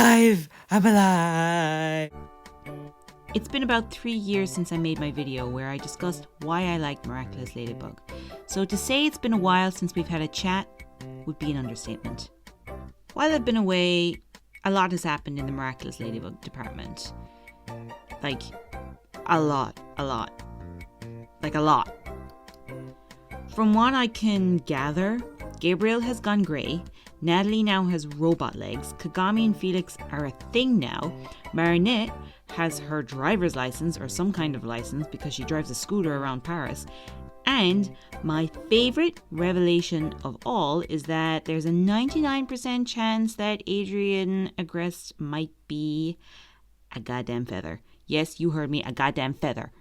alive! I'm alive! It's been about 3 years since I made my video where I discussed why I like Miraculous Ladybug. So to say it's been a while since we've had a chat would be an understatement. While I've been away, a lot has happened in the Miraculous Ladybug department. Like, a lot. Like a lot. From what I can gather, Gabriel has gone grey, Natalie now has robot legs, Kagami and Felix are a thing now, Marinette has her driver's license or some kind of license because she drives a scooter around Paris, and my favourite revelation of all is that there's a 99% chance that Adrian Agreste might be a goddamn feather. Yes, you heard me, a goddamn feather.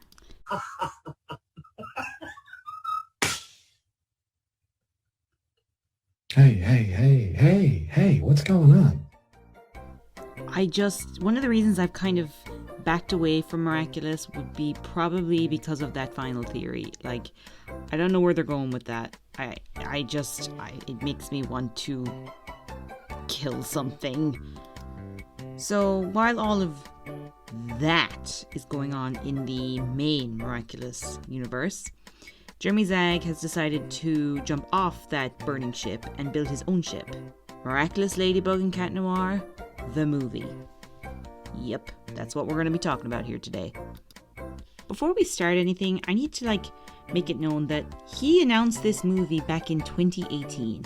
Hey, what's going on? One of the reasons I've kind of backed away from Miraculous would be probably because of that final theory. Like, I don't know where they're going with that. It makes me want to kill something. So while all of that is going on in the main Miraculous universe, Jeremy Zag has decided to jump off that burning ship and build his own ship. Miraculous Ladybug and Cat Noir, the movie. Yep, that's what we're going to be talking about here today. Before we start anything, I need to make it known that he announced this movie back in 2018.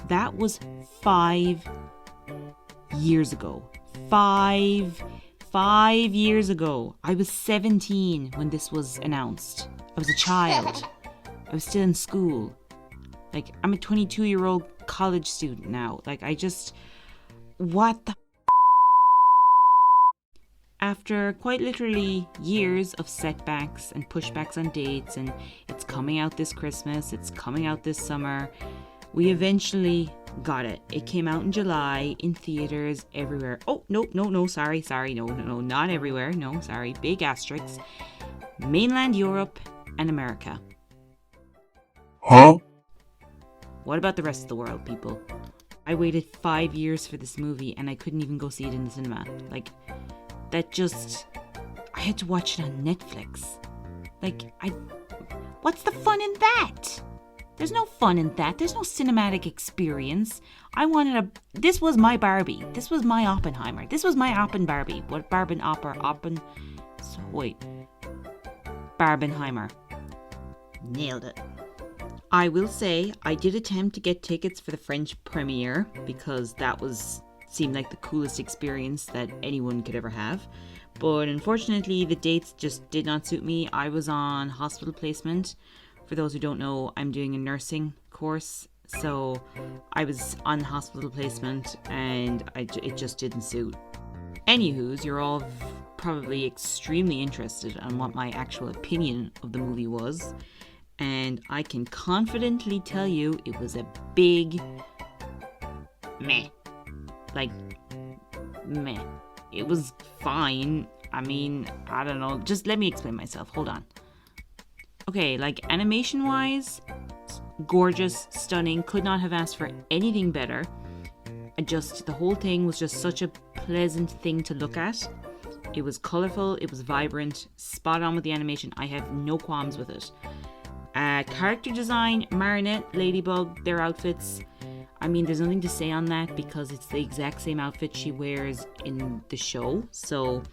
That was 5 years ago. Five years ago. I was 17 when this was announced. I was a child. I was still in school. I'm a 22-year-old college student now. What the After quite literally years of setbacks and pushbacks on dates, and it's coming out this Christmas, it's coming out this summer, we eventually got it. It came out in July, in theaters, everywhere. Oh, no, sorry, no, not everywhere, no, sorry, big asterisks. Mainland Europe and America. Huh? What about the rest of the world, people? I waited 5 years for this movie and I couldn't even go see it in the cinema. I had to watch it on Netflix. What's the fun in that? There's no fun in that. There's no cinematic experience. This was my Barbie. This was my Oppenheimer. This was my Oppen Barbie. What Barbenheimer. Nailed it. I will say, I did attempt to get tickets for the French premiere because that seemed like the coolest experience that anyone could ever have. But unfortunately, the dates just did not suit me. I was on hospital placement. For those who don't know, I'm doing a nursing course. So I was on hospital placement and it just didn't suit. Anywho's, you're all probably extremely interested on what my actual opinion of the movie was. And I can confidently tell you it was a big meh. Meh. It was fine. I don't know. Just let me explain myself. Hold on. Okay, animation-wise, gorgeous, stunning. Could not have asked for anything better. The whole thing was just such a pleasant thing to look at. It was colorful. It was vibrant. Spot on with the animation. I have no qualms with it. Character design, Marinette, Ladybug, their outfits. There's nothing to say on that because it's the exact same outfit she wears in the show. So,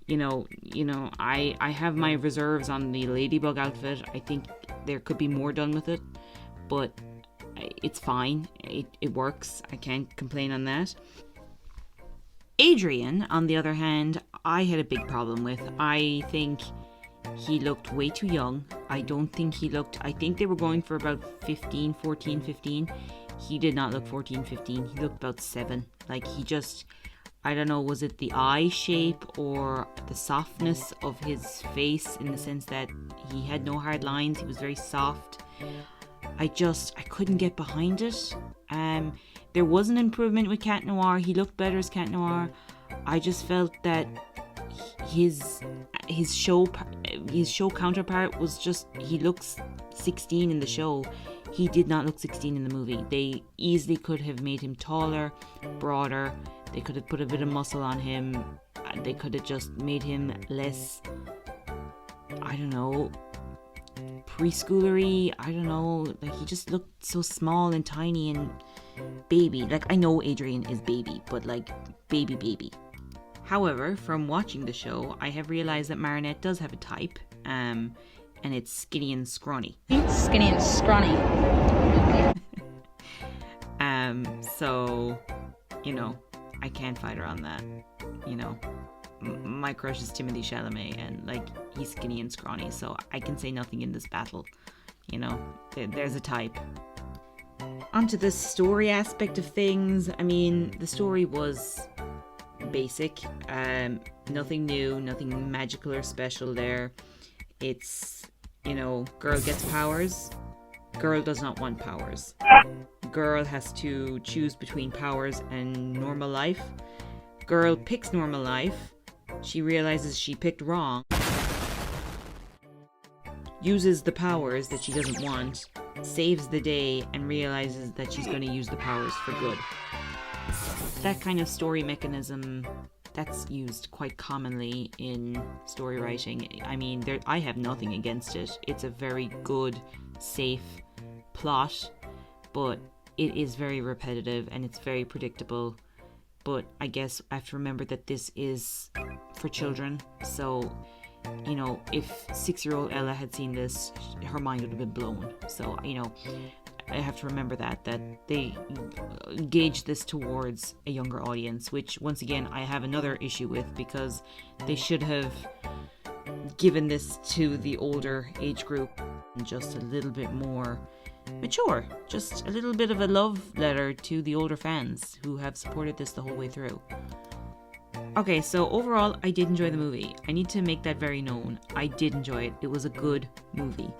I have my reserves on the Ladybug outfit. I think there could be more done with it, but it's fine. It works. I can't complain on that. Adrian, on the other hand, I had a big problem with. I think he looked way too young. I think they were going for about 14, 15. He did not look 14, 15. He looked about 7. I don't know, was it the eye shape or the softness of his face in the sense that he had no hard lines. He was very soft. I couldn't get behind it. There was an improvement with Cat Noir. He looked better as Cat Noir. I just felt that his show counterpart was he looks 16 in the show. He did not look 16 in the movie. They easily could have made him taller, broader. They could have put a bit of muscle on him. They could have just made him less, I don't know, preschoolery. I don't know. Like, he just looked so small and tiny and baby. Like, I know Adrian is baby, but like baby. However, from watching the show, I have realized that Marinette does have a type, and it's skinny and scrawny. Skinny and scrawny. So, you know, I can't fight her on that. You know, my crush is Timothée Chalamet, and like, he's skinny and scrawny, so I can say nothing in this battle. You know, there's a type. Onto the story aspect of things. I mean, the story was basic, nothing new, nothing magical or special there. It's, you know, girl gets powers, girl does not want powers. Girl has to choose between powers and normal life. Girl picks normal life. She realizes she picked wrong. Uses the powers that she doesn't want. Saves the day and realizes that she's going to use the powers for good. That kind of story mechanism, that's used quite commonly in story writing. I mean, I have nothing against it. It's a very good, safe plot, but it is very repetitive and it's very predictable. But I guess I have to remember that this is for children. So, you know, if 6-year-old Ella had seen this, her mind would have been blown. So, you know, I have to remember that they gauge this towards a younger audience, which once again I have another issue with, because they should have given this to the older age group and just a little bit more mature, just a little bit of a love letter to the older fans who have supported this the whole way through. Okay, so overall, I did enjoy the movie. I need to make that very known. I did enjoy it. It was a good movie.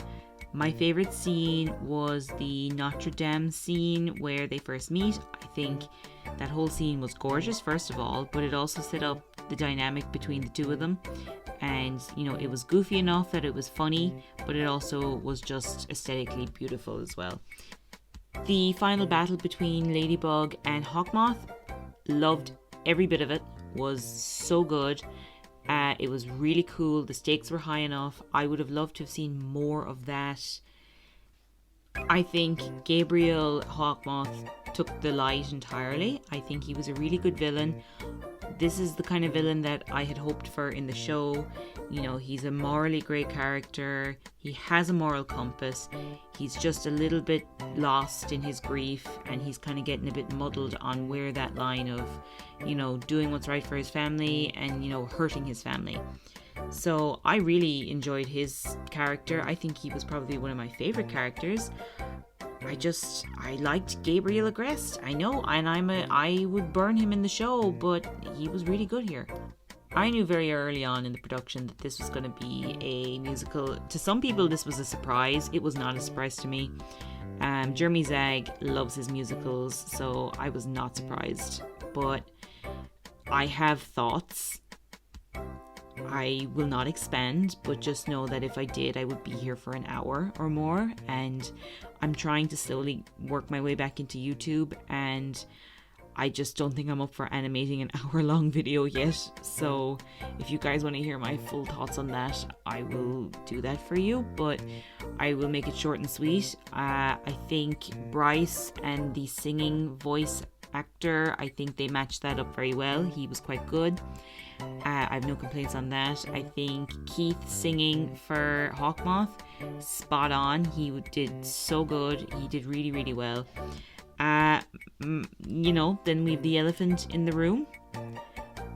My favorite scene was the Notre Dame scene where they first meet. I think that whole scene was gorgeous, first of all, but it also set up the dynamic between the two of them. And, you know, it was goofy enough that it was funny, but it also was just aesthetically beautiful as well. The final battle between Ladybug and Hawkmoth, loved every bit of it. Was so good. It was really cool. The stakes were high enough. I would have loved to have seen more of that. I think Gabriel Hawkmoth took the light entirely. I think he was a really good villain. This is the kind of villain that I had hoped for in the show. You know, he's a morally great character. He has a moral compass. He's just a little bit lost in his grief, and he's kind of getting a bit muddled on where that line of, you know, doing what's right for his family and, you know, hurting his family. So I really enjoyed his character. I think he was probably one of my favorite characters. I liked Gabriel Agreste. I know, and I would burn him in the show, but he was really good here. I knew very early on in the production that this was going to be a musical. To some people, this was a surprise. It was not a surprise to me. Jeremy Zag loves his musicals, so I was not surprised. But I have thoughts. I will not expand, but just know that if I did, I would be here for an hour or more. And I'm trying to slowly work my way back into YouTube, and I just don't think I'm up for animating an hour-long video yet. So if you guys want to hear my full thoughts on that, I will do that for you, but I will make it short and sweet. I think Bryce and the singing voice actor, I think they matched that up very well. He was quite good. I have no complaints on that. I think Keith singing for Hawkmoth, spot on. He did so good. He did really, really well. You know, then we have the elephant in the room,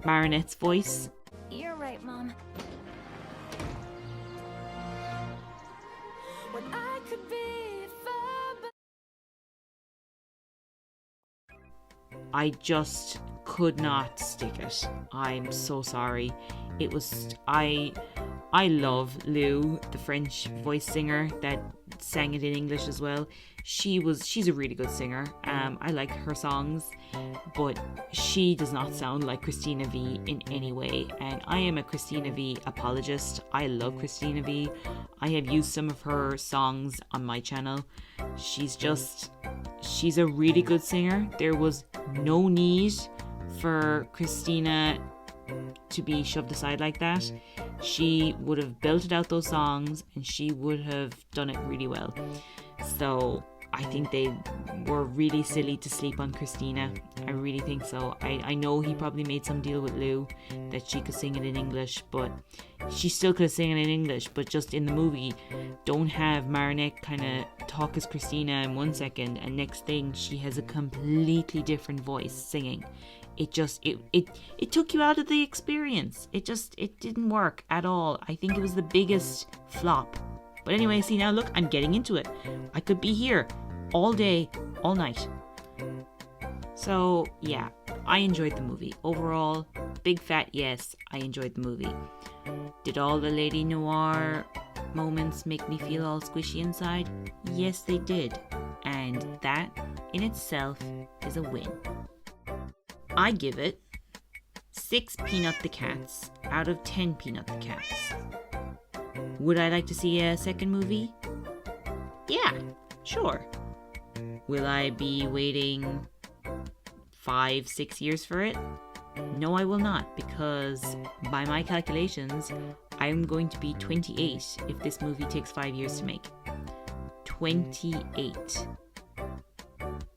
Marinette's voice. You're right, Mom. What I could be if I just could not stick it. I'm so sorry. It was I love Lou, the French voice singer that sang it in English as well. She's a really good singer. I like her songs, but she does not sound like Christina V in any way. And I am a Christina V apologist. I love Christina V. I have used some of her songs on my channel. She's a really good singer. There was no need for Christina to be shoved aside like that. She would have belted out those songs and she would have done it really well. So I think they were really silly to sleep on Christina. I really think so. I know he probably made some deal with Lou that she could sing it in English, but she still could sing it in English, but just in the movie, don't have Marinette kind of talk as Christina in 1 second and next thing she has a completely different voice singing. It just, it took you out of the experience. It didn't work at all. I think it was the biggest flop. But anyway, see now, look, I'm getting into it. I could be here all day, all night. So, yeah, I enjoyed the movie. Overall, big fat yes, I enjoyed the movie. Did all the Lady Noir moments make me feel all squishy inside? Yes, they did. And that, in itself, is a win. I give it 6 Peanut the Cats out of 10 Peanut the Cats. Would I like to see a second movie? Yeah, sure. Will I be waiting 5-6 years for it? No, I will not, because by my calculations, I'm going to be 28 if this movie takes 5 years to make. 28.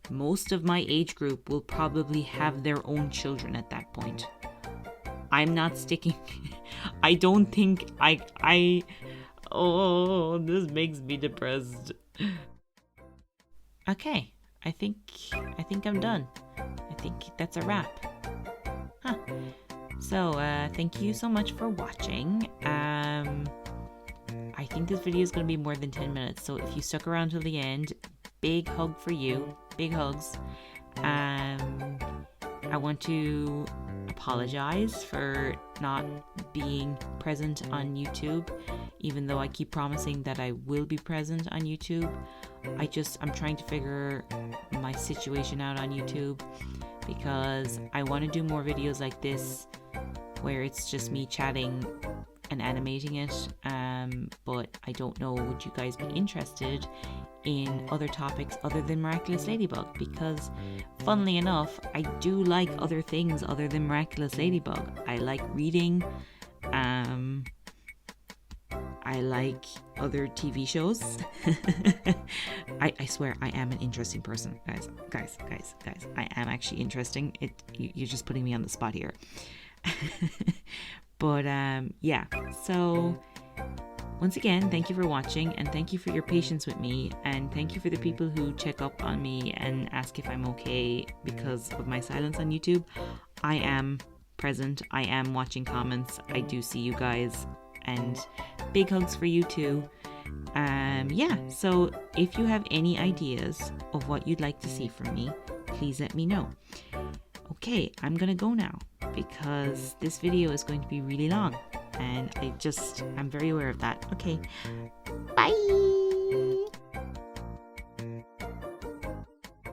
Most of my age group will probably have their own children at that point. I'm not sticking. I don't think oh, this makes me depressed. Okay, I think I'm done. I think that's a wrap. Huh. So, thank you so much for watching. I think this video is going to be more than 10 minutes, so if you stuck around till the end, big hug for you. Big hugs. I want to apologize for not being present on YouTube, even though I keep promising that I will be present on YouTube. I'm trying to figure my situation out on YouTube because I want to do more videos like this where it's just me chatting and animating it, but I don't know, would you guys be interested in other topics other than Miraculous Ladybug? Because funnily enough, I do like other things other than Miraculous Ladybug. I like reading, I like other TV shows. I swear I am an interesting person, guys. I am actually interesting. You're just putting me on the spot here. But yeah, so once again, thank you for watching and thank you for your patience with me, and thank you for the people who check up on me and ask if I'm okay because of my silence on YouTube. I am present. I am watching comments. I do see you guys, and big hugs for you too. Yeah, so if you have any ideas of what you'd like to see from me, please let me know. Okay, I'm gonna go now because this video is going to be really long and I'm very aware of that. Okay, bye!